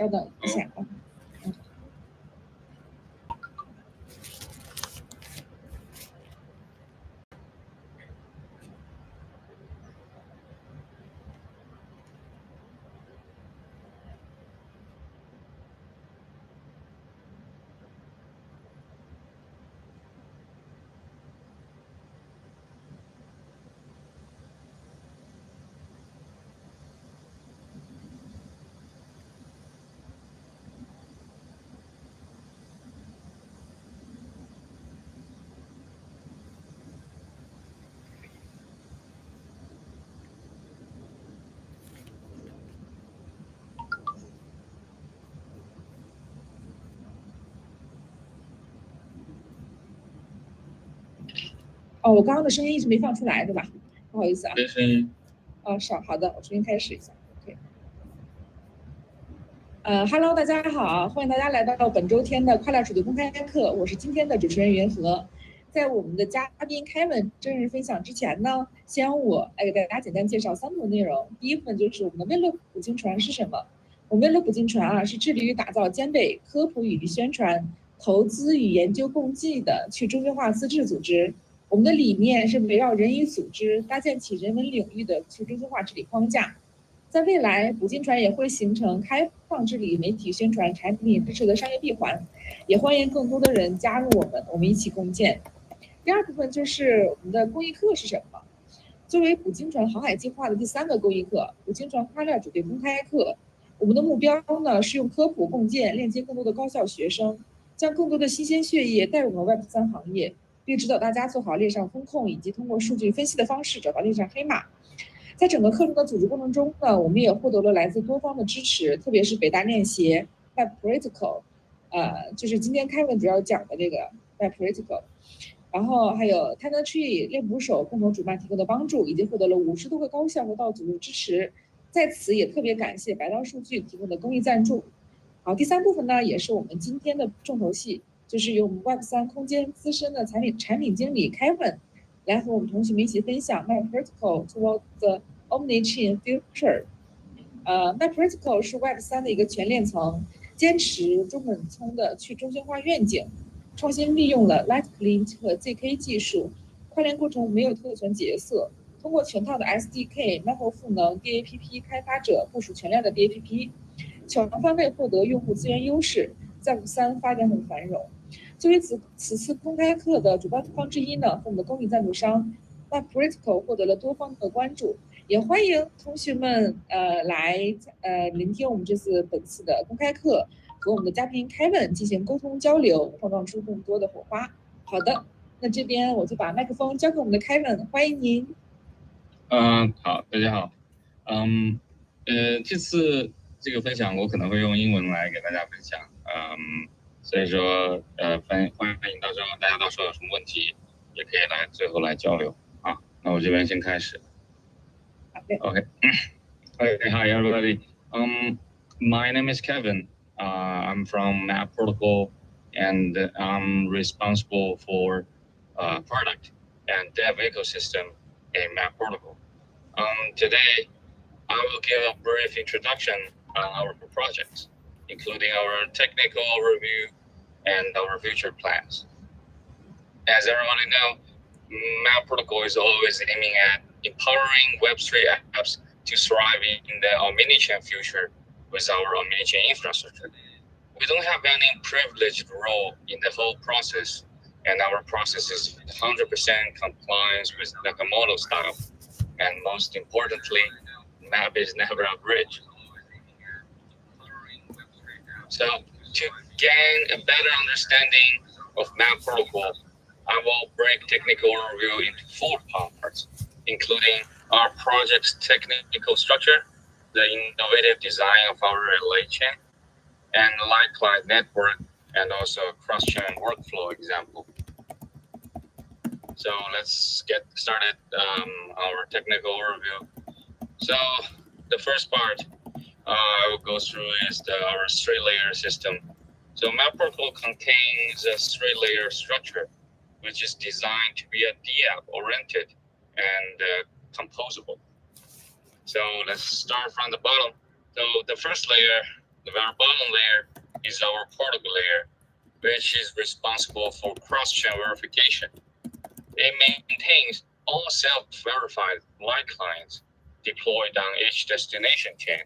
稍等一下啊。哦，我刚刚的声音一直没放出来，对吧？不好意思啊。这声音。好的，我重新开始一下。OK。Hello， 大家好，欢迎大家来到本周天的快乐主题公开课，我是今天的主持人袁和。在我们的嘉宾Kevin真人分享之前呢，先让我来给大家简单介绍3部分内容。第一部分就是我们的为乐捕鲸船是什么？我们为乐捕鲸船啊，是致力于打造兼备科普与宣传、投资与研究共济的去中心化资质组织。我们的理念是围绕人与组织搭建起人文领域的去中心化治理框架。在未来，捕鲸船也会形成开放治理、媒体宣传、产品支持的商业闭环，也欢迎更多的人加入我们一起共建。第二部分就是我们的公益课是什么？作为捕鲸船航海计划的第3个公益课，捕鲸船跨链主题公开课，我们的目标呢是用科普共建链接更多的高校学生，将更多的新鲜血液带入我们 Web3 行业，并指导大家做好链上风控，以及通过数据分析的方式找到链上黑马。在整个课程的组织过程中呢，我们也获得了来自多方的支持，特别是北大链协、Map Protocol， 就是今天Kevin主要讲的这个 Map Protocol， 然后还有 TenderTree 链捕手共同主办提供的帮助，以及获得了50多个高校和道组织支持。在此也特别感谢白刀数据提供的公益赞助。好，第3部分呢，也是我们今天的重头戏，就是由我们 Web3 空间资深的产品经理 Kevin 来和我们同学们一起分享 Map Protocol toward the Omnichain future。Map Protocol 是 Web3 的一个全链层，坚持中本聪的去中心化愿景，创新利用了 Light-client 和ZK 技术，跨链过程没有特权角色，通过全套的 SDK MAPO 赋能 dApp 开发者部署全链的 dApp， 全方位获得用户资源优势，在Web3发展很繁荣。作为此次公开课的主办方之一呢，和我们的公益赞助商 Map Protocol 获得了多方的关注，也欢迎同学们来聆听我们本次的公开课，和我们的嘉宾 Kevin 进行沟通交流，碰撞出更多的火花。好的，那这边我就把麦克风交给我们的 Kevin， 欢迎您。好，大家好。这次这个分享我可能会用英文来给大家分享。所以说欢迎到时候大家到时候有什么问题，也可以最后来交流啊。那我这边先开始。Okay. Okay. Hi everybody. My name is Kevin. I'm from Map Protocol, and I'm responsible for product and dev ecosystem in Map Protocol. Today, I will give a brief introduction on our project, including our technical overview and our future plans. As everybody knows, Map Protocol is always aiming at empowering Web3 apps to thrive in the Omnichain future with our Omnichain infrastructure. We don't have any privileged role in the whole process, and our process is 100% compliance with Nakamoto style. And most importantly, Map is never a bridge. So to gain a better understanding of Map Protocol, I will break technical overview into 4 parts, including our project's technical structure, the innovative design of our relay chain, and the Light-client network, and also a cross-chain workflow example. So let's get started our technical overview. So the first part I will go through is our 3-layer system. So Map Protocol contains a 3-layer structure, which is designed to be a dApp oriented and composable. So let's start from the bottom. So the first layer the very bottom layer is our protocol layer, which is responsible for cross-chain verification. It maintains all self-verified light clients deployed on each destination chain,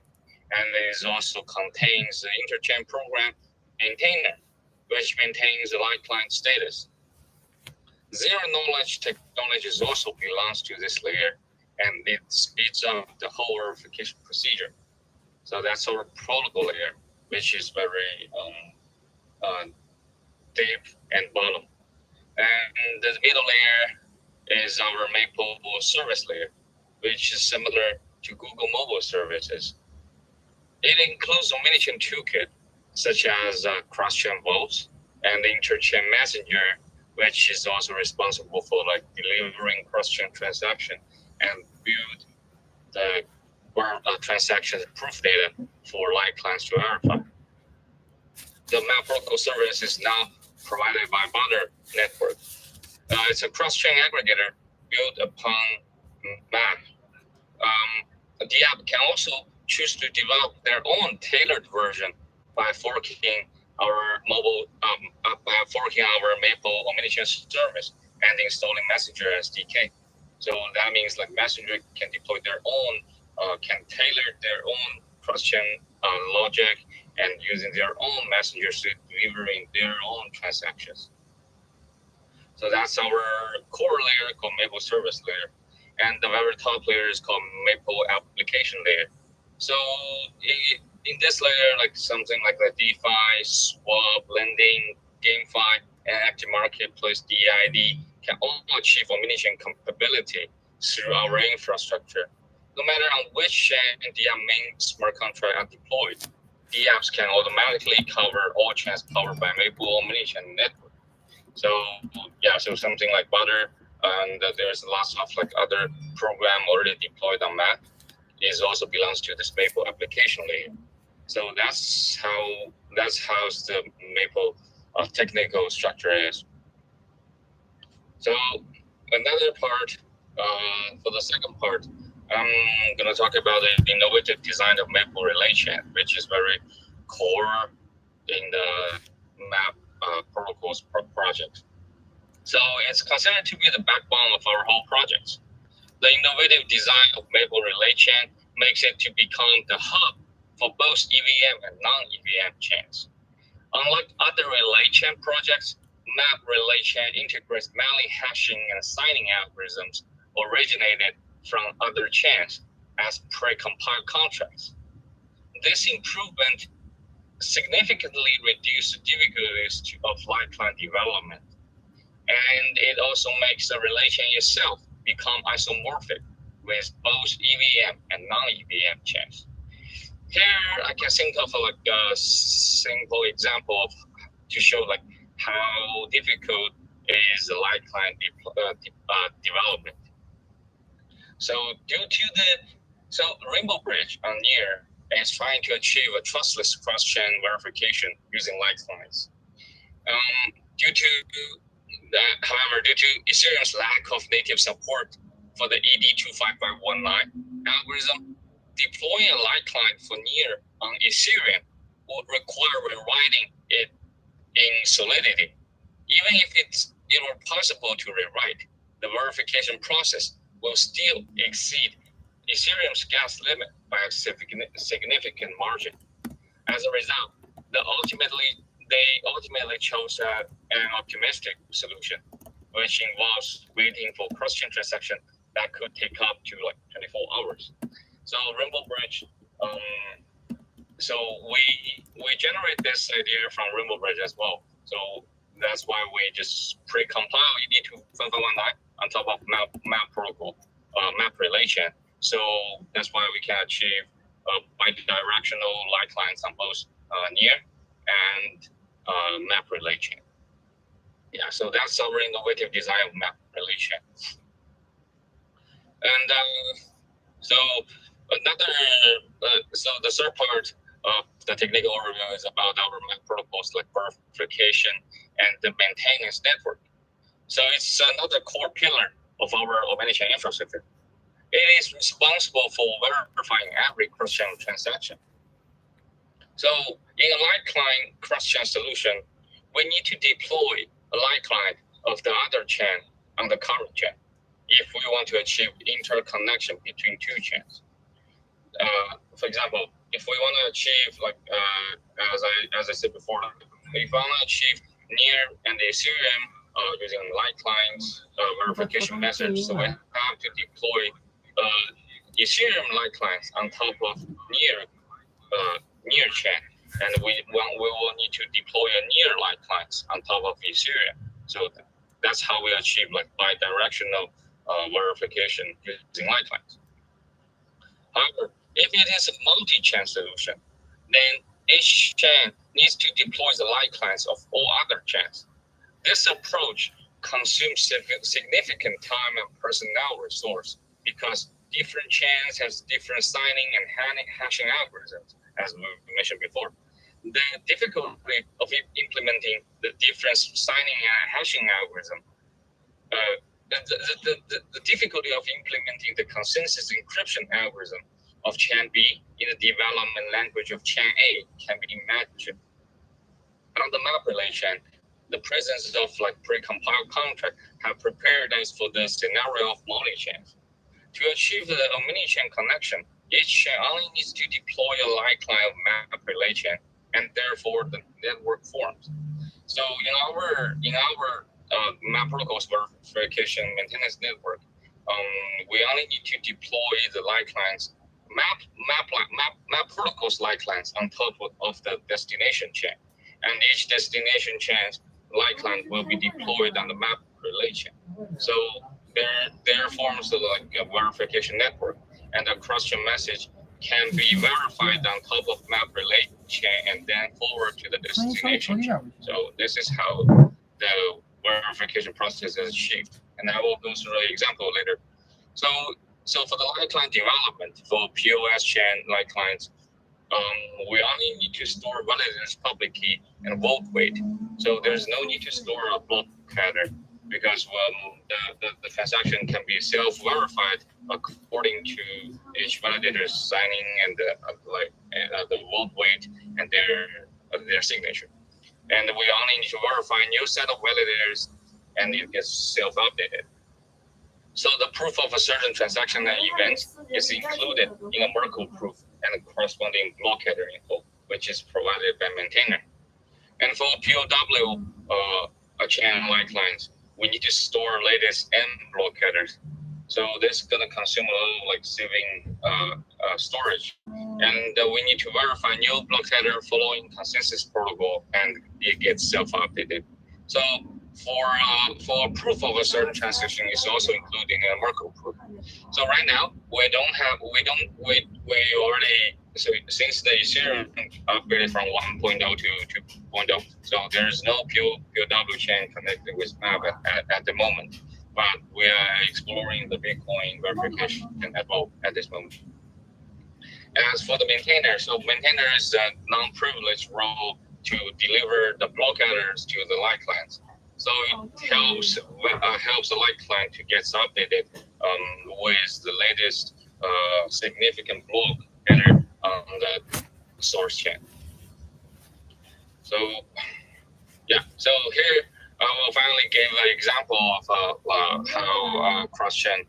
and it also contains the interchain program maintainer, which maintains the light client status. Zero-knowledge technologies also belongs to this layer, and it speeds up the whole verification procedure. So that's our protocol layer, which is very deep and bottom. And the middle layer is our MAPO service layer, which is similar to Google mobile services. It includes Omnichain toolkit, such as cross-chain votes and interchain messenger, which is also responsible for like delivering cross-chain transaction and build the transaction proof data for light clients to verify. The Map Protocol service is now provided by Butter Network. It's a cross-chain aggregator built upon Map. dApp can also choose to develop their own tailored version by forking our MAPO Omnichain service and installing Messenger SDK. So that means like Messenger can deploy their own, can tailor their own cross-chain logic and using their own messengers to delivering their own transactions. So that's our core layer called MAPO service layer. And the very top layer is called MAPO application layer. So in this layer, like something like the DeFi, swap, lending, GameFi, and active marketplace DID can all achieve Omnichain compatibility through our infrastructure. No matter on which chain the main smart contract are deployed, dApps can automatically cover all chains powered by MAPO Omnichain network. So yeah, so something like Butter, and there's lots of like other program already deployed on Map. It also belongs to this MAPO application layer. So that's how the MAPO technical structure is. So another part, for the second part, I'm going to talk about the innovative design of MAPO relay chain, which is very core in the Map protocols project. So it's considered to be the backbone of our whole project. The innovative design of MAPO relay chain makes it to become the hub for both EVM and non-EVM chains. Unlike other relay chain projects, Map relay chain integrates mainly hashing and signing algorithms originated from other chains as pre-compiled contracts. This improvement significantly reduces the difficulties of light client development, and it also makes the relay chain itself become isomorphic with both EVM and non-EVM chains. Here, I can think of like a simple example to show like how difficult is the light client development. So Rainbow Bridge on Near is trying to achieve a trustless cross-chain verification using light clients. However, due to Ethereum's lack of native support for the ED25519 algorithm, deploying a light client for Near on Ethereum would require rewriting it in Solidity. Even if it were possible to rewrite, the verification process will still exceed Ethereum's gas limit by a significant margin. As a result, they ultimately chose an optimistic solution, which involves waiting for cross-chain transaction that could take up to like 24 hours. So Rainbow Bridge, so we generate this idea from Rainbow Bridge as well. So that's why we just pre-compile ED25519 on top of Map Protocol, Map relay chain. So that's why we can achieve bidirectional light clients on both Near and Map relay chain. Yeah, so that's our innovative design of Map relay chain. And so the third part of the technical overview is about our Map protocols like verification and the maintenance network. So it's another core pillar of our Omnichain infrastructure. It is responsible for verifying every cross-chain transaction. So in a Light-client cross-chain solution, we need to deploy a Light-client of the other chain on the current chain if we want to achieve interconnection between two chains. For example, if we want to achieve, like as I said before, if we want to achieve near and Ethereum using Light-client verification method, so we have to deploy Ethereum Light-clients on top of near chain, and we will need to deploy a near Light-clients on top of Ethereum. So that's how we achieve like bidirectional verification using Light-clients. However, if it is a multi-chain solution, then each chain needs to deploy the Light-clients of all other chains. This approach consumes significant time and personnel resource because different chains has different signing and hashing algorithms, as we mentioned before. The difficulty of implementing the different signing and hashing algorithm, the difficulty of implementing the consensus encryption algorithm of chain B in the development language of chain A can be imagined. On the map relay chain, the presence of like pre-compiled contract have prepared us for the scenario of multi-chains. To achieve the Omnichain connection, each chain only needs to deploy a Light-client map relay chain, and therefore the network forms. So in our Map Protocol's verification maintenance network, we only need to deploy the Light-clients Map Protocol's Light-clients on top of the destination chain, and each destination chain's Light-client will be deployed on the map relay chain. So there forms like a verification network, and the cross-chain message can be verified on top of map relay chain and then forward to the destination chain. So this is how the verification process is achieved, and I will go through the example later. So for the Light-client development for POS chain Light-clients, we only need to store validator's public key and vault weight. So there's no need to store a block header because the transaction can be self-verified according to each validator's signing and the vault weight and their signature. And we only need to verify a new set of validators, and it gets self-updated. So the proof of a certain transaction and event is included in a Merkle proof and a corresponding block header info, which is provided by maintainer. And for POW chain Light-clients, we need to store latest M block headers. So this is gonna consume a little like saving storage. And we need to verify new block header following consensus protocol, and it gets self-updated. So for proof of a certain transaction is also included in a Merkle proof. So right now we already, so since the Ethereum upgraded from 1.0 to 2.0, so there's no POW chain connected with Map at the moment, but we are exploring the Bitcoin verification at this moment. As for the maintainer, so maintainer is a non-privileged role to deliver the block headers to the Light-clients. So it helps the Light-client to get updated with the latest significant block header on the source chain. So yeah, so here I will finally give an example of how cross-chain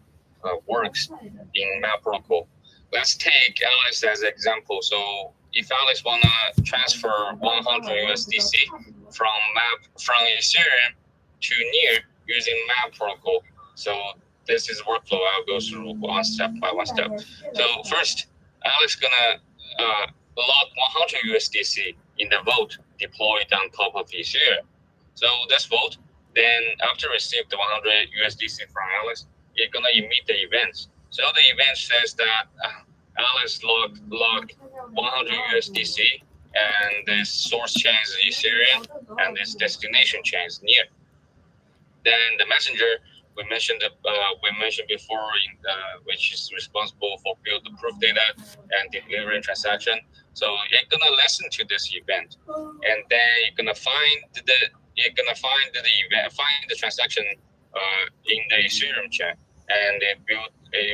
works in Map Protocol. Let's take Alice as an example. So if Alice wanna transfer 100 USDC from Ethereum to Near using Map Protocol, so this is workflow. I'll go through one step by one step. So first, Alice gonna load 100 USDC in the vault deployed on top of Ethereum. So this vault, then after receive the 100 USDC from Alice, it's gonna emit the events. So the event says that Alice logged 100 USDC, and this source chain is Ethereum, and this destination chain is Near. Then the messenger we mentioned before, which is responsible for build the proof data and delivering transaction. So you're gonna listen to this event, and then you're gonna find the transaction in the Ethereum chain, and it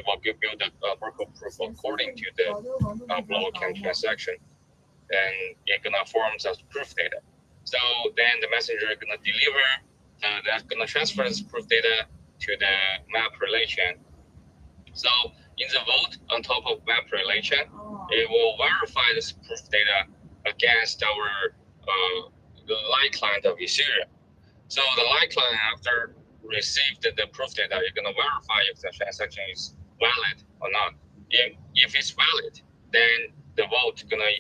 will build a Merkle proof according to the block and transaction. then it's gonna form as proof data. So then the messenger is gonna deliver, that's gonna transfer this proof data to the map relay chain. So in the vote on top of map relay chain, it will verify this proof data against our the Light-client of Ethereum. So the Light-client, after received the proof data, you're gonna verify if the transaction is valid or not. If it's valid, then the vote gonna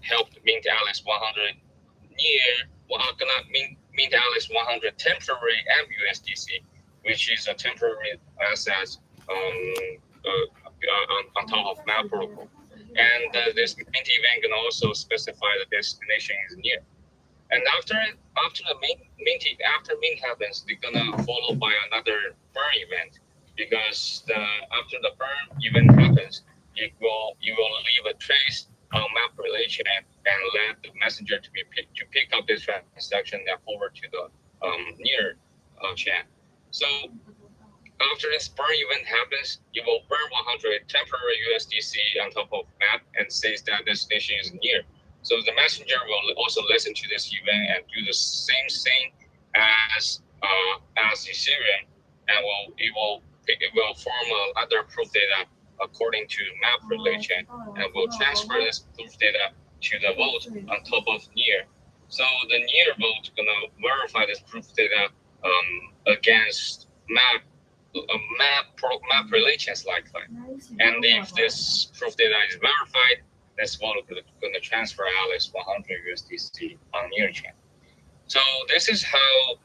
help mint Alice 100 gonna mint Alice 100 temporary MUSDC, which is a temporary asset on top of Map Protocol. And this mint event can also specify the destination is near. And after mint happens, they're gonna follow by another burn event, because after the burn event happens, you will leave a trace on map relay chain and let the messenger to pick up this transaction and forward to the near chain. So after this burn event happens, you will burn 100 temporary USDC on top of map and says that destination is near. So the messenger will also listen to this event and do the same thing as Ethereum, and it will form another proof data according to map relay chain, and will transfer this proof data to the vote on top of near. So the near vote gonna verify this proof data against map relay chain's Light-client. And if this proof data is verified, this vote is going to transfer Alice 100 USDC on near chain. So this is how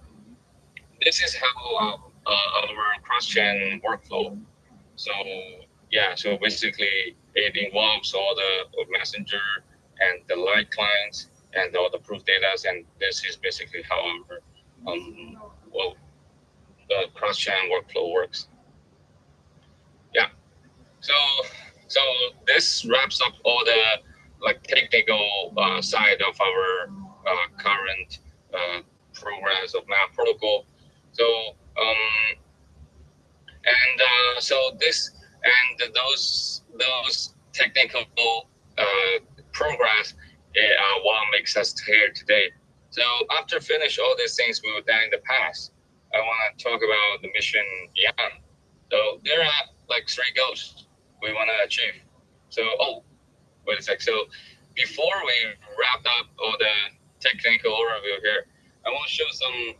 our cross-chain workflow. So yeah, so basically it involves all the messenger and the Light-clients and all the proof data, and this is basically how our the cross-chain workflow works. Yeah. So this wraps up all the technical side of our current progress of Map Protocol. So those technical progress what makes us here today. So after finish all these things we've done in the past, I want to talk about the mission beyond. So there are 3 goals we want to achieve. So wait a sec. So before we wrap up all the technical overview here, I want to show some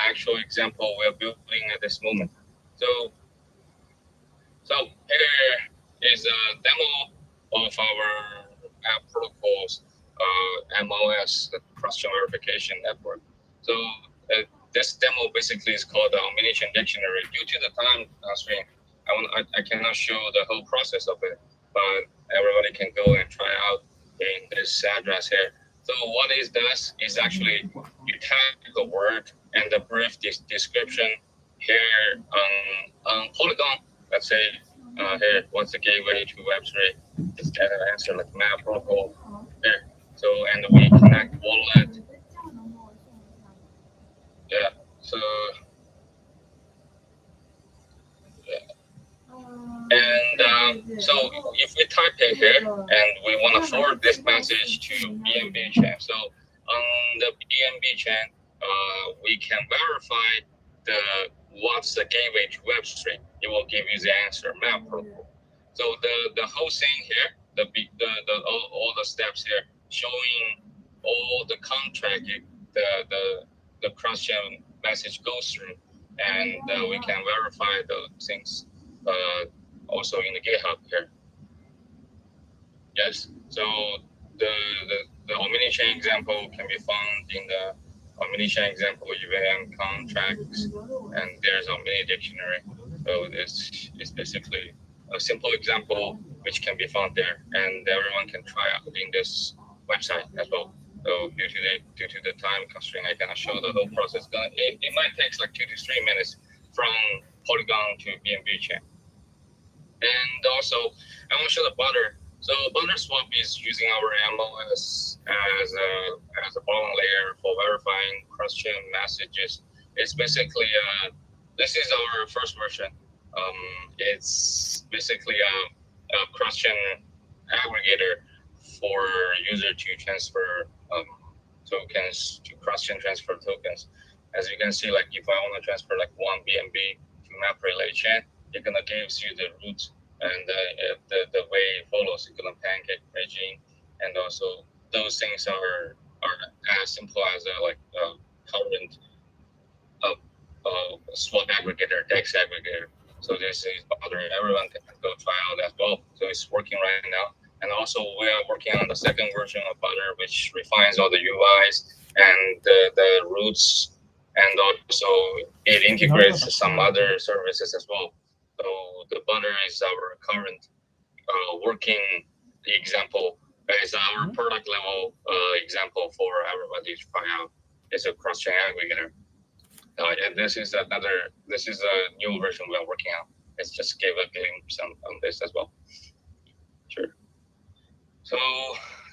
actual example we're building at this moment. So here is a demo of our Map Protocol's MOS, the cross-chain verification network. So this demo basically is called the Omnichain dictionary. Due to the time constraint, I cannot show the whole process of it, but everybody can go and try out in this address here. So what it does is actually you type the word and the brief description here on Polygon. Let's say here, what's the gateway to Web3? Just get an answer like Map Protocol here. So, and we connect wallet. Yeah, so and so if we type it here and we want to forward this message to BNB chain, so on the BNB chain, we can verify what's the gateway to Web3. It will give you the answer, Map Protocol. So the whole thing here, all the steps here, showing all the contract the cross-chain message goes through, and we can verify the things also in the GitHub here. Yes, so the Omnichain example can be found in the Omnichain example EVM contracts, and there's Omni dictionary. So this is basically a simple example which can be found there, and everyone can try out in this website as well. So due to the time constraint, I cannot show the whole process. It might take like 2 to 3 minutes from Polygon to BNB chain. And also, I want to show the Butter. So Butter Swap is using our MOS as a bottom layer for verifying cross-chain messages. It's basically this is our first version. It's basically a cross-chain aggregator for user to transfer tokens, to cross-chain transfer tokens. As you can see, like if I want to transfer like one BNB to Map Relay chain, it's gonna give you the route and the way it follows. It's gonna pancake regime, and also those things are as simple as current swap aggregator, DEX aggregator. So this is bothering everyone can go try out as well. So it's working right now. And also we are working on the second version of Butter, which refines all the UIs and the routes, and also it integrates some other services as well. So the Butter is our current working example. It's our product level example for everybody to try out. It's a cross-chain aggregator. And this is a new version we are working on. Let's just give a glimpse on this as well. Sure. So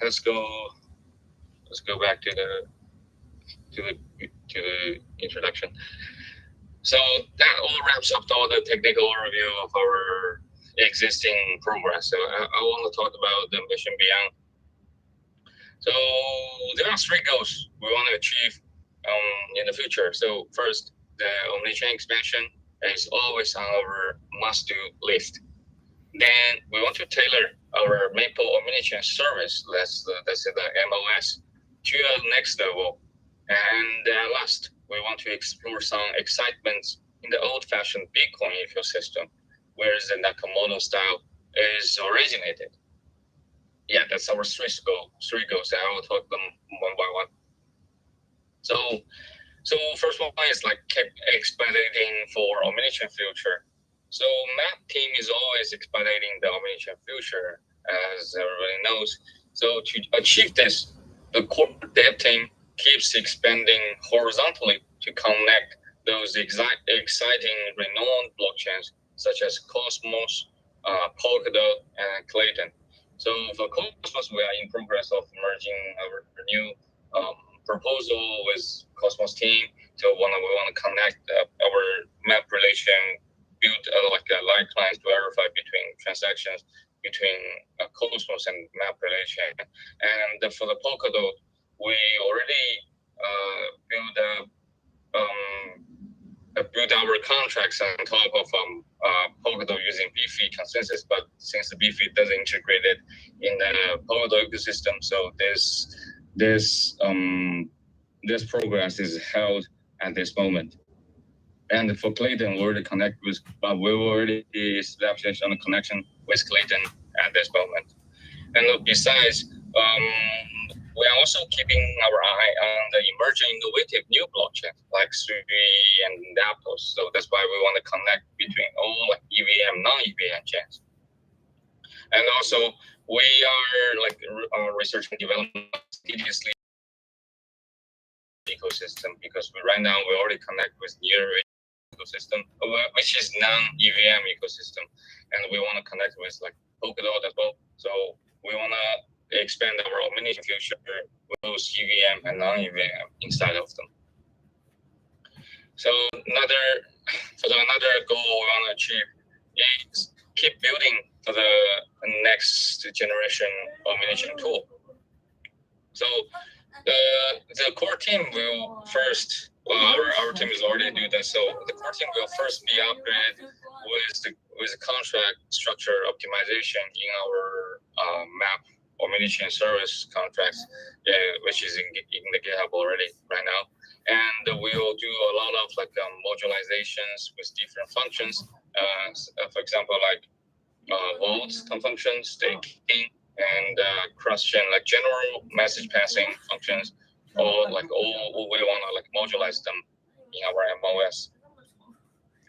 let's go back to the introduction. So that all wraps up all the technical overview of our existing progress. So I want to talk about the mission beyond. So there are 3 goals we want to achieve in the future. So first, the Omnichain expansion is always on our must-do list. Then we want to tailor our MAPO Omnichain service, let's say the MOS, to a next level. And last, we want to explore some excitements in the old-fashioned Bitcoin ecosystem, where the Nakamoto style is originated. Yeah, that's our 3 goals, and I will talk them one by one. So first one is like keep expediting for Omnichain future. So Map team is always expediting the Omnichain future, as everybody knows. So to achieve this, the core dev team keeps expanding horizontally to connect those exciting renowned blockchains such as Cosmos, Polkadot, and Clayton. So for Cosmos, we are in progress of merging our new proposal with Cosmos team. So we want to connect our map relation, build like a Light-client to verify between transactions between Cosmos and map relation. And for the Polkadot, we already build our contracts on top of Polkadot using BFEE consensus, but since the BFEE doesn't integrate it in the Polkadot ecosystem, so this progress is held at this moment. And for Clayton, we already connect with, but we already established on a connection with Clayton at this moment. And besides, we are also keeping our eye on the emerging innovative new blockchains like Sui and dApp. So that's why we want to connect between all like EVM, non-EVM chains. And also, we are like research and development seriously ecosystem, because right now we already connect with near ecosystem, which is non-EVM ecosystem, and we want to connect with like Polkadot as well. So we want to expand our Omnichain future with both EVM and non-EVM inside of them. So another goal we want to achieve is keep building for the next generation Omnichain tool. So the core team will first, our team is already doing that. So the core team will first be upgraded with the contract structure optimization in our map Omnichain service contracts, which is in the GitHub already right now. And we will do a lot of like modularizations with different functions. For example, like vault functions, staking, and cross-chain like general message passing functions, or like all we want to like modularize them in our MOS.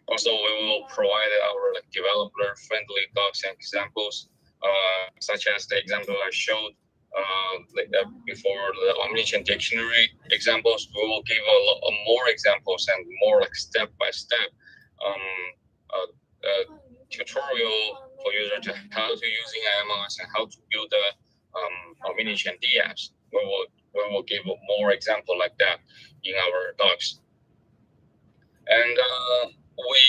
Also, we will provide our like developer-friendly docs and examples, such as the example I showed before, the Omnichain dictionary examples. We will give a lot more examples and more like step-by-step tutorial for user to how to using MOS and how to build the Omnichain dApps. We will give more example like that in our docs. And we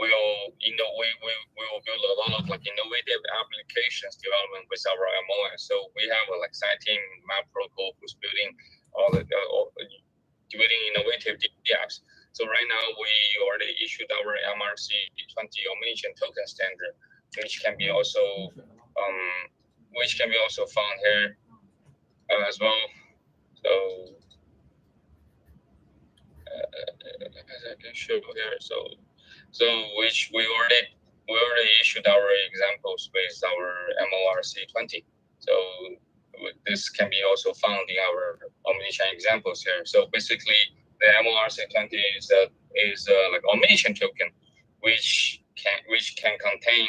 we will build a lot of like innovative applications development with our MOS. So we have a like side team Map Protocol who's building building innovative dApps. So right now we already issued our MRC20 Omnichain token standard, which can be also found here as well. So as I can show here, so which we already issued our examples with our MORC20. So this can be also found in our Omnichain examples here. So basically, the MORC20 is like Omnichain token, which can contain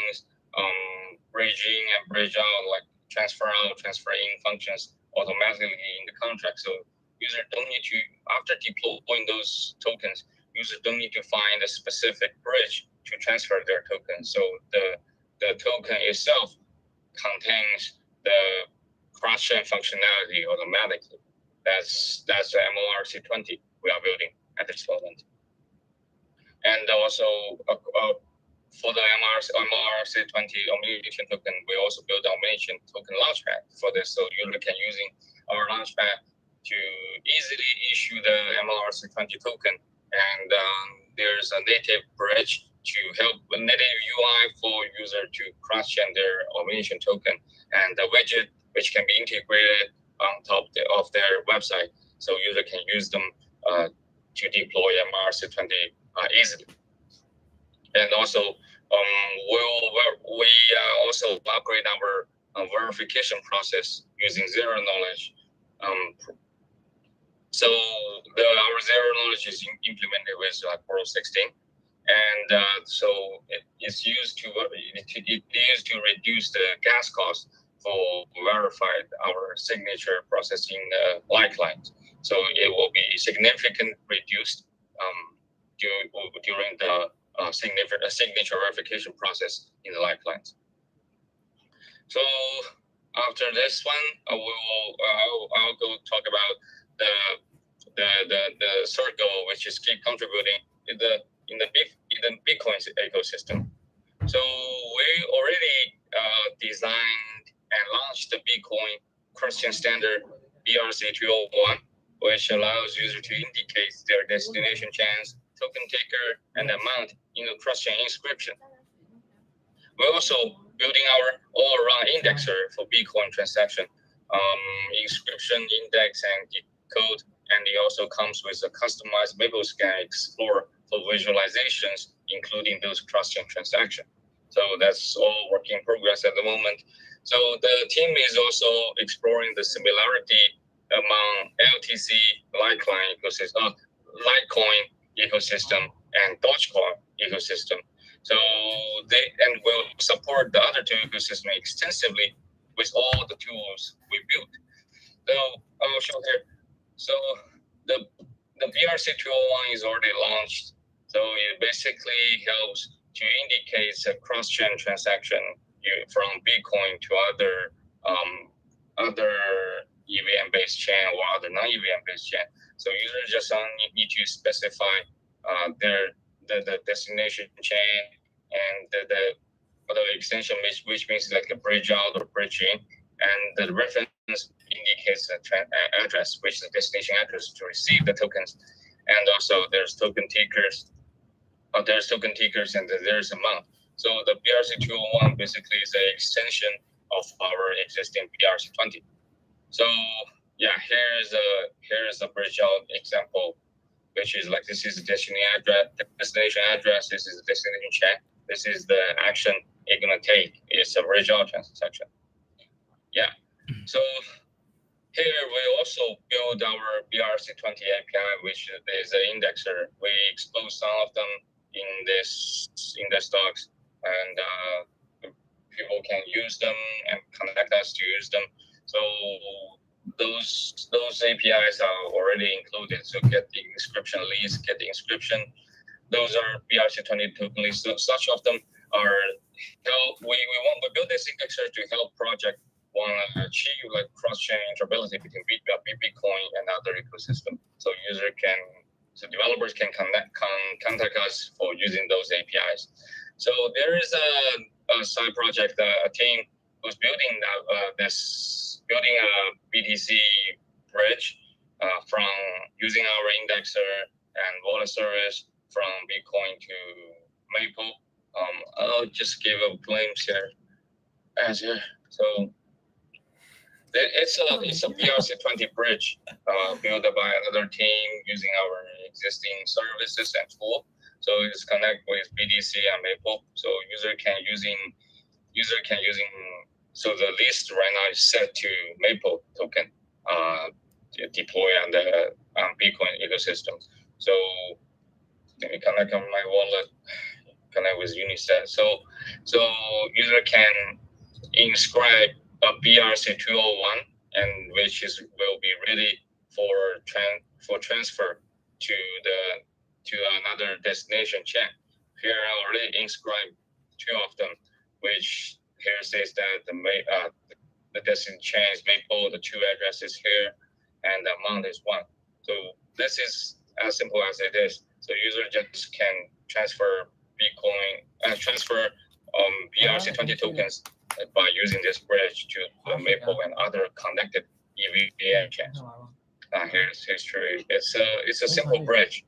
bridging and bridge out, like transfer out, transfer in functions automatically in the contract. So user don't need to, after deploying those tokens, users don't need to find a specific bridge to transfer their token. So the token itself contains the cross-chain functionality automatically. That's the MORC20 we are building at this moment. And also for the MORC20 Omnichain token, we also build the Omnichain token launchpad for this. So user can using our launchpad to easily issue the MORC20 token. And there's a native bridge to help a native UI for user to cross-chain their Omnichain token, and the widget which can be integrated on top of their website, so user can use them to deploy MRC20 easily. And also, we also upgrade our verification process using zero knowledge. So our zero knowledge is implemented with Pro 16, and so it's used to reduce the gas cost for verified our signature processing Light-client. So it will be significantly reduced during the signature verification process in the Light-client. So after this one, I'll go talk about the third goal, which is keep contributing in the Bitcoin ecosystem. So we already designed and launched the Bitcoin cross-chain standard BRC201, which allows users to indicate their destination chains, token taker, and amount in a cross-chain inscription. We're also building our all-around indexer for Bitcoin transaction, inscription, index, and code, and it also comes with a customized MAPO scan explorer for visualizations, including those cross-chain transactions. So that's all work in progress at the moment. So the team is also exploring the similarity among LTC, Light-client ecosystem, Litecoin ecosystem, and Dogecoin ecosystem. So and will support the other two ecosystems extensively with all the tools we built. So I will show here. So the BRC201 is already launched. So it basically helps to indicate a cross-chain transaction from Bitcoin to other EVM-based chain or other non-EVM-based chain. So users just only need to specify the destination chain and the extension, which means like a bridge out or bridge in, and the reference indicates the address, which is the destination address to receive the tokens. And also there's token takers, and there's amount. So the BRC201 basically is an extension of our existing BRC20. So yeah, here's a bridge out example, which is like this is the destination address, this is the destination chain, this is the action it's gonna take. It's a bridge out transaction. Yeah. So here we also build our BRC20 API, which is an indexer. We expose some of them in this talks, and people can use them and connect us to use them. So those APIs are already included. So get the inscription list, get the inscription. Those are BRC20 token lists. So such of them are we build this indexer to help project want to achieve like cross-chain interoperability between Bitcoin and other ecosystem. So user can so developers can contact us for using those APIs. So there is a side project, a team who's building building a BTC bridge from using our indexer and wallet service from Bitcoin to Maple. I'll just give a glimpse here. So it's a BRC20 bridge built by another team using our existing services and tool. So it's connect with BTC and Maple. So user can using. So the list right now is set to Maple token deploy on the Bitcoin ecosystem. So let me connect on my wallet, connect with Unisat. So user can inscribe a BRC201 and which will be ready for transfer to another destination chain. Here I already inscribed 2 of them, which here says that the destination chain is Maple, the 2 addresses here, and the amount is 1. So this is as simple as it is. So user just can transfer Bitcoin, transfer BRC20 tokens by using this bridge to the Maple and other connected EVM chains. Here's history. It's a simple bridge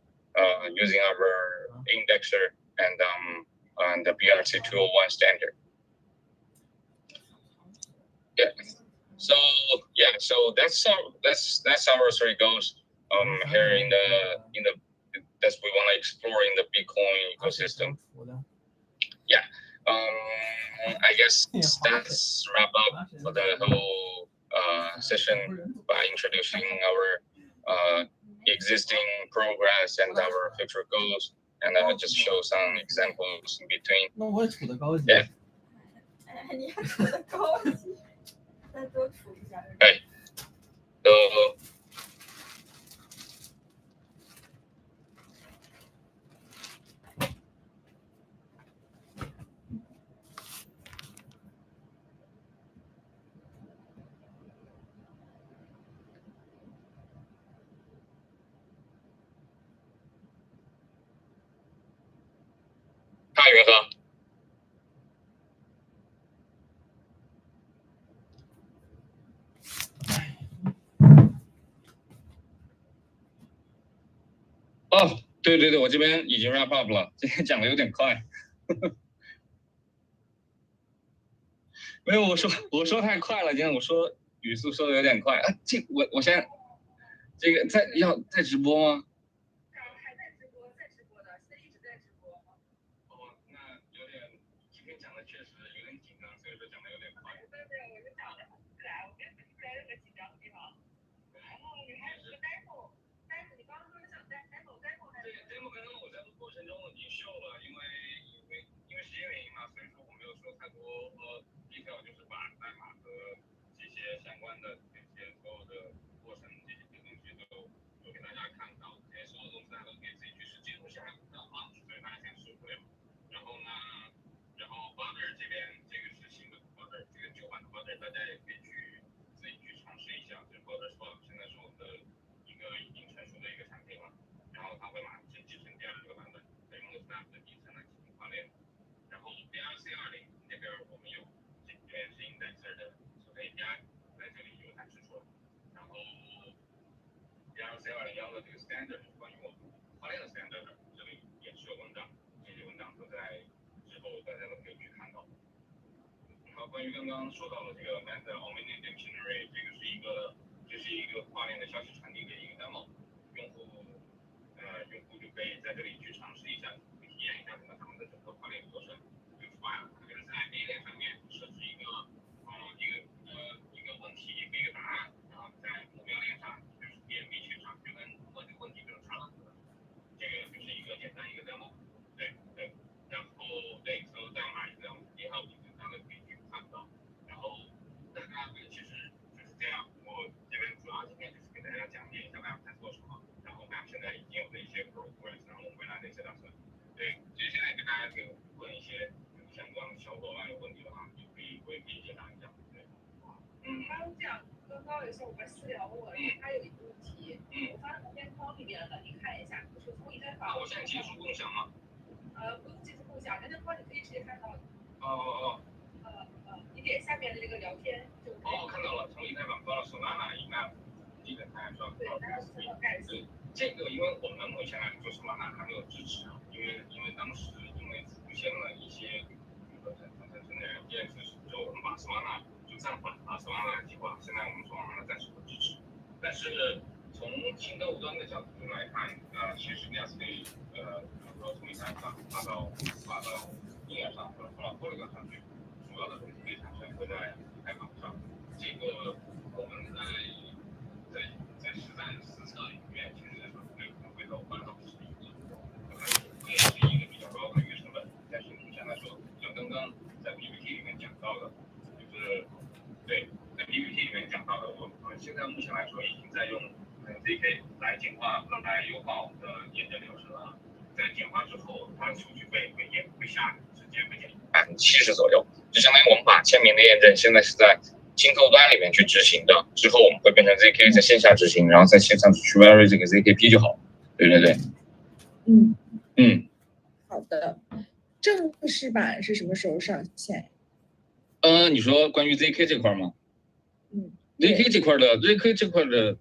using our indexer and the BRC201 standard. Yeah. So that's our 3 goals. Here in the that's we want to explore in the Bitcoin ecosystem. Yeah. I guess that's wrap up for the whole session by introducing our existing progress and our future goals, and I'll just show some examples in between. Yeah. 你还处的高级，再多处一下。哎，嗨，元和。哦，对，我这边已经 wrap up 了，今天讲的有点快。没有，我说太快了，今天我说语速说的有点快啊。我现在这个要在直播吗？还在直播的，现在一直在直播。哦，那有点，今天讲的确实有点紧张，所以说讲的有点快。对，我就讲的很自然，我根本不在任何紧张的地方。然后你还有个 demo， 你刚刚说想 demo 还是？对 demo 刚刚我在录过程中已经秀了，因为时间原因嘛，所以说我没有说太多detail， 就是把代码和这些相关的这些所有的过程这些东西都给大家看到，这些所有东西大家都可以自己去实际东西还不知道啊，所以大家先试不了。然后 Butter 这边这个是新的 Butter， 这个旧版的 Butter 大家也可以自己去尝试一下。这 Butter Swap 现在是我们的一个已经成熟的一个产品了，然后它会马上继承第2个版本，采用了 Snap 的底层来进行跨链。然后 BRC20 这边我们有这边是 indexer 的所谓 API 在这里有展示出来。然后 BRC20的这个 standard 是关于我们跨链的 standard， 这里也是有文档，这些文档都在之后大家都可以去看到。然后关于刚刚说到的这个 Omnichain Dictionary， 这是一个跨链的消息传递的一个 demo， 用户就可以在这里去尝试一下，去体验一下他们的整个跨链过程。比如说就是在 A 链上面设置一个问题，一个答案，然后在目标链上就是 B线上就跟问这个问题就是差了。这个就是一个简单一个 demo， 对，然后所有代码也在我们1号底层大家可以去看到。然后大家其实就是这样，我这边主要今天就是给大家讲解一下 Map 在做什么，然后 Map 现在已经有的一些 progress， 然后未来的一些打算。对，接下来跟大家可以问一些相关的小伙伴有问题的话，我也可以解答一下。对，刚刚有些我们私聊我，他有一个问题，我发到偏框里面了，你看一下，就是看结束共享吗？不用结束共享，人家帮你可以直接看到。你点下面的这个聊天就。看到了，从以太坊到了Solana以太，基本看上。对，它是这个概念。这个，因为我们目前来说Solana还没有支持，因为当时因为出现了一些，比如说产生的软件是之后，我们把Solana就暂缓了Solana计划，现在我们Solana暂时不支持。但是从新客户端的角度来看，其实2可以比如说从以太坊发到应用上，或者发到Polygon上去，主要的东西可以产生会在以太坊上。这个我们在实战实测里面，其实会到8到10亿，这也是一个比较高的一个成本。但是目前来说，像刚刚在 PPT 里面讲到的，就是对，在 PPT 里面讲到的，我们现在目前来说已经在用ZK 来简化、来优化我们的验证流程了。在简化之后，它的数据费会下直接会减70%左右，就相当于我们把签名的验证现在是在新客户端里面去执行的，之后我们会变成 ZK 在线下执行，然后在线上去 vary 这个 ZKP 就好。对。好的。正式版是什么时候上线？你说关于 ZK 这块吗？ZK 这块的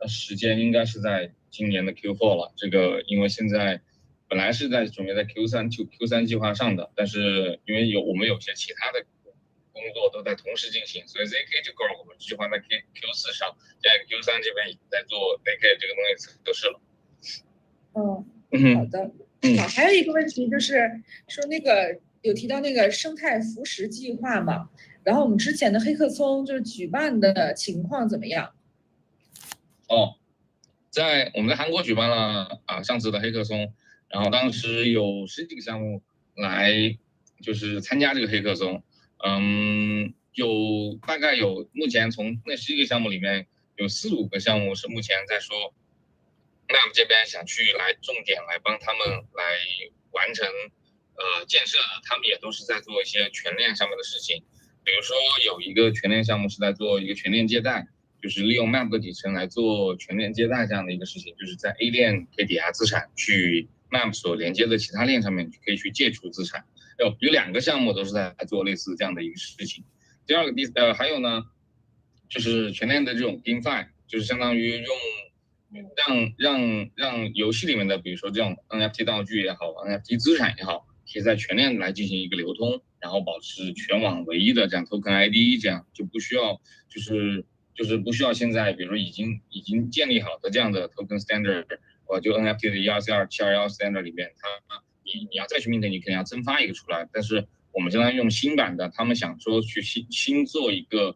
时间应该是在今年的 Q4 了。这个因为现在本来是准备在 Q3 计划上的，但是因为我们有些其他的工作都在同时进行，所以 ZK 这块我们计划在 Q4 上，在 Q3 这边已经在做 ZK 这个东西测试了。好的。好，还有一个问题就是说那个有提到那个生态扶持计划嘛，然后我们之前的黑客松就是举办的情况怎么样？我们在韩国举办了上次的黑客松，然后当时有10几个项目来就是参加这个黑客松，大概有目前从那10几个项目里面有4、5个项目是目前在说Map 这边想去来重点来帮他们来完成建设的，他们也都是在做一些全链上面的事情。比如说有一个全链项目是在做一个全链接待，就是利用 Map 的底层来做全链接待这样的一个事情，就是在 A 链可以抵押资产去 Map 所连接的其他链上面可以去借出资产。有2个项目都是在做类似这样的一个事情。第二个还有呢，就是全链的这种 GameFi， 就是相当于用让游戏里面的，比如说这种 NFT 道具也好 ，NFT 资产也好，可以在全链来进行一个流通，然后保持全网唯一的这样 Token ID， 这样就不需要就是不需要现在比如说已经建立好的这样的 Token Standard， 就 NFT 的1242721 Standard 里面，你要再去 mint， 你肯定要增发一个出来，但是我们相当于用新版的，他们想说去新做一个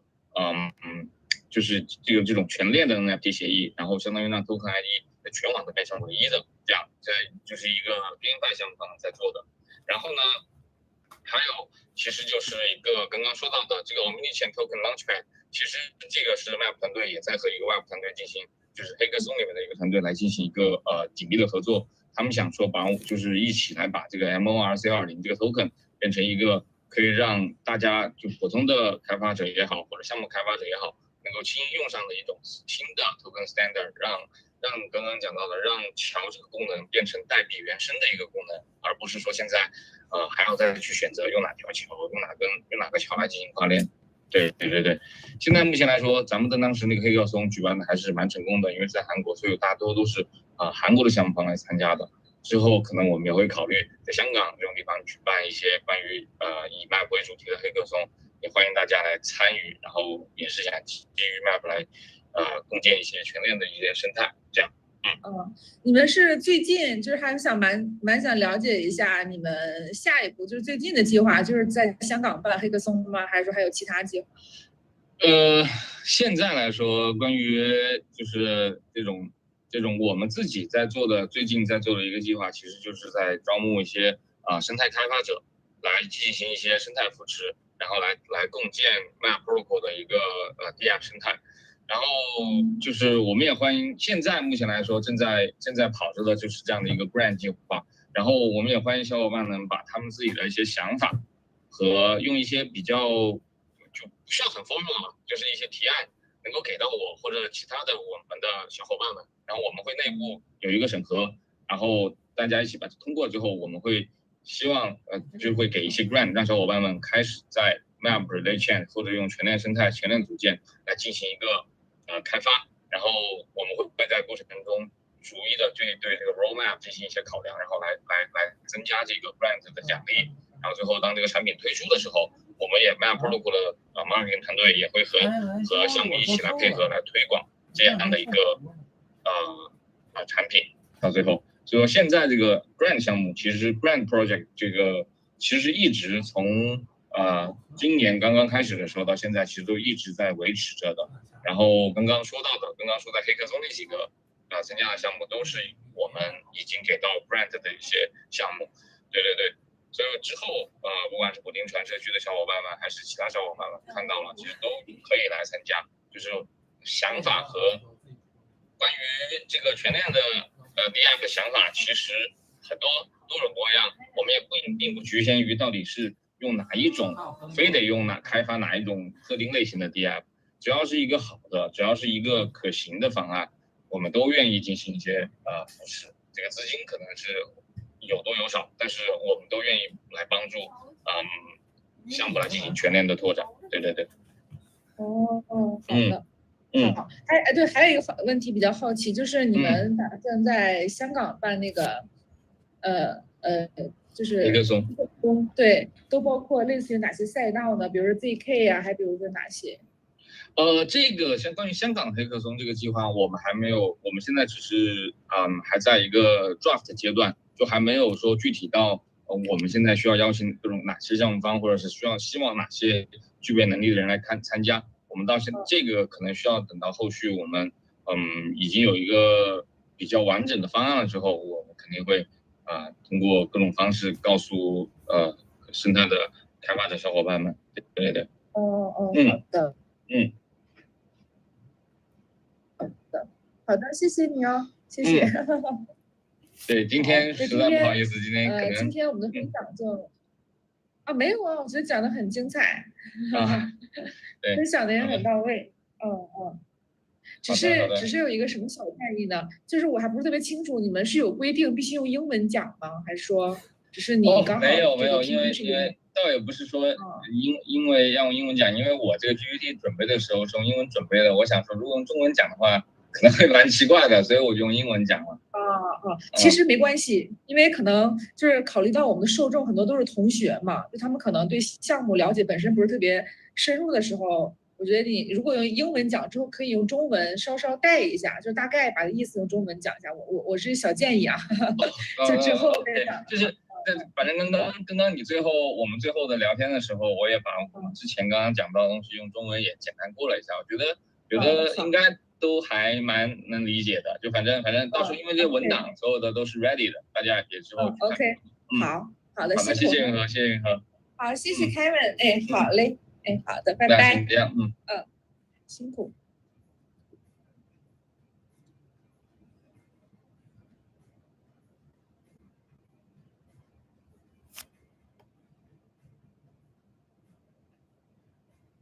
就是这种全链的 NFT 协议，然后相当于让 Token ID 在全网都变成唯一的，这样就是一个 GameFi 项目方在做的。然后呢，还有其实就是一个刚刚说到的这个 Omnichain Token Launchpad， 其实这个是 Map 团队也在和一个 Web 团队进行，就是黑客松里面的一个团队来进行一个紧密的合作。他们想说就是一起来把这个 MORC20 这个 Token 变成一个可以让大家就普通的开发者也好，或者项目开发者也好，能够轻易用上的一种新的 Token Standard， 让刚刚讲到的让桥这个功能变成代币原生的一个功能，而不是说现在还要再去选择用哪条桥，用哪个桥来进行跨链。对。现在目前来说，咱们的当时那个黑客松举办的还是蛮成功的，因为在韩国，所以大多都是韩国的项目方来参加的。之后可能我们也会考虑在香港这种地方举办一些关于以 Map 为主题的黑客松，也欢迎大家来参与，然后也是想基于 Map 来共建一些全链的一些生态，这样。你们是最近就是还想蛮想了解一下你们下一步就是最近的计划，就是在香港办黑客松吗？还是说还有其他计划？现在来说，关于就是这种我们自己最近在做的一个计划，其实就是在招募一些生态开发者来进行一些生态扶持，然后来共建 Map Protocol 的一个dApp 生态。然后就是我们也欢迎，现在目前来说正在跑着的就是这样的一个 grant 计划。然后我们也欢迎小伙伴们把他们自己的一些想法和用一些比较就不需要很 formal 就是一些提案能够给到我或者其他的我们的小伙伴们，然后我们会内部有一个审核，然后大家一起把它通过之后，我们会希望就会给一些 grant， 让小伙伴们开始在 Map Light-client 或者用全链生态、全链组件来进行一个开发，然后我们会在过程中逐一的对这个 roadmap 进行一些考量，然后来增加这个 grant 的奖励，然后最后当这个产品推出的时候，我们也 Map Protocol 的marketing 团队也会和项目一起来配合来推广这样的一个产品到最后。所以说现在这个 grant 项目，其实 grant project 这个其实一直从今年刚刚开始的时候到现在，其实都一直在维持着的。然后刚刚说在黑客松那几个参加的项目，都是我们已经给到 grant 的一些项目。对，所以之后不管是补丁传社区的小伙伴们，还是其他小伙伴们看到了，其实都可以来参加。就是想法和关于这个全链的dApp 的想法，其实很多多种多样，我们也并不局限于到底是用哪一种，非得用开发哪一种特定类型的 dApp， 只要是一个好的，只要是一个可行的方案，我们都愿意进行一些扶持。这个资金可能是有多有少，但是我们都愿意来帮助项目来进行全链的拓展。对。好的。好，对，还有一个问题比较好奇，就是你们打算在香港办那个就是黑客松，对，都包括类似于哪些赛道呢？比如说 ZK 啊，还比如说哪些？这个关于香港黑客松这个计划，我们还没有，我们现在只是还在一个 draft 阶段，就还没有说具体到我们现在需要邀请各种哪些项目方，或者是希望哪些具备能力的人来参加。我们到现在这个可能需要等到后续我们已经有一个比较完整的方案了之后，我们肯定会通过各种方式告诉生态的开发者小伙伴们。对。好的。好的，谢谢你哦，谢谢。对，今天实在不好意思，今天我们的分享就没有啊，我觉得讲得很精彩。对，分享的也很到位。只是有一个什么小建议呢？就是我还不是特别清楚，你们是有规定必须用英文讲吗？还是说只是你刚好没有，因为倒也不是说因为要用英文讲，因为我这个 GPT 准备的时候是用英文准备的，我想说如果用中文讲的话可能会蛮奇怪的，所以我就用英文讲了。其实没关系，因为可能就是考虑到我们的受众很多都是同学嘛，就他们可能对项目了解本身不是特别深入的时候，我觉得你如果用英文讲之后，可以用中文稍稍带一下，就大概把意思用中文讲一下。我是小建议啊，就之后再讲。就是反正刚刚我们最后的聊天的时候，我也把我们之前刚刚讲到的东西用中文也简单过了一下，我觉得应该都还蛮能理解的。就反正到时候因为这个文档所有的都是 ready 的，大家也之后去看。OK， 好的，谢谢云和，谢谢云和。好，谢谢 Kevin，好嘞，好的，拜拜。这样，辛苦。